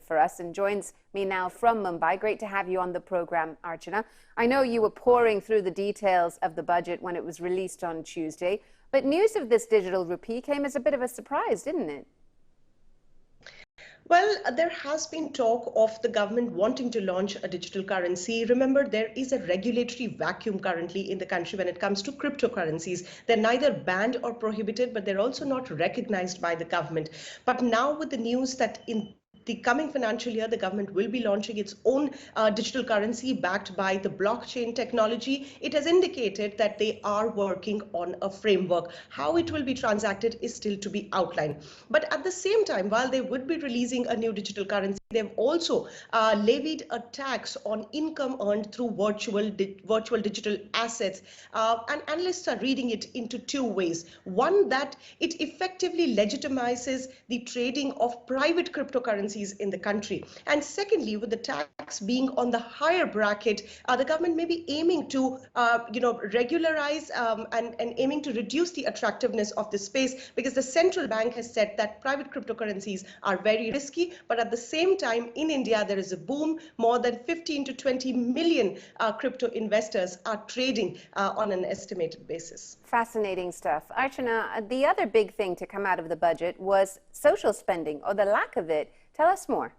for us and joins me now from Mumbai. Great to have you on the program, Archana. I know you were poring through the details of the budget when it was released on Tuesday, but news of this digital rupee came as a bit of a surprise, didn't it? Well, there has been talk of the government wanting to launch a digital currency. Remember, there is a regulatory vacuum currently in the country when it comes to cryptocurrencies. They're neither banned or prohibited, but they're also not recognized by the government. But now with the news that in the coming financial year, the government will be launching its own digital currency backed by the blockchain technology. It has indicated that they are working on a framework. How it will be transacted is still to be outlined. But at the same time, while they would be releasing a new digital currency, they've also levied a tax on income earned through virtual digital assets. And analysts are reading it into two ways. One, that it effectively legitimizes the trading of private cryptocurrencies in the country. And secondly, with the tax being on the higher bracket, the government may be aiming to regularize and aiming to reduce the attractiveness of the space, because the central bank has said that private cryptocurrencies are very risky. But at the same time, in India, there is a boom. More than 15 to 20 million crypto investors are trading on an estimated basis. Fascinating stuff. Archana, the other big thing to come out of the budget was social spending, or the lack of it. Tell us more.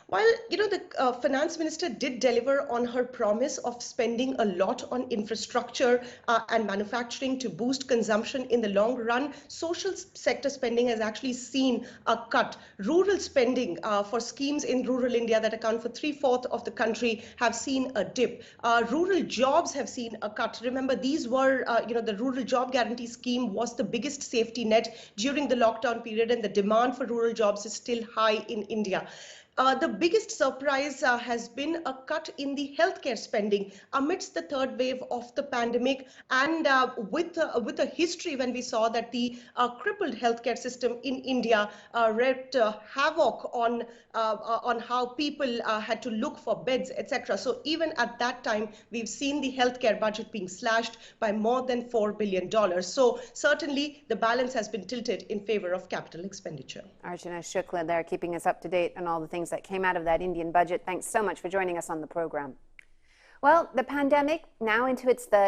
While, the finance minister did deliver on her promise of spending a lot on infrastructure and manufacturing to boost consumption in the long run, social sector spending has actually seen a cut. Rural spending for schemes in rural India that account for 3/4 of the country have seen a dip. Rural jobs have seen a cut. Remember, these were, the rural job guarantee scheme was the biggest safety net during the lockdown period, and the demand for rural jobs is still high in India. The biggest surprise has been a cut in the healthcare spending amidst the third wave of the pandemic, and with a history when we saw that the crippled healthcare system in India wreaked havoc on how people had to look for beds, etc. So even at that time, we've seen the healthcare budget being slashed by more than $4 billion. So certainly the balance has been tilted in favor of capital expenditure. Archana Shukla there, keeping us up to date on all the things that came out of that Indian budget. Thanks so much for joining us on the program. Well, the pandemic now into its third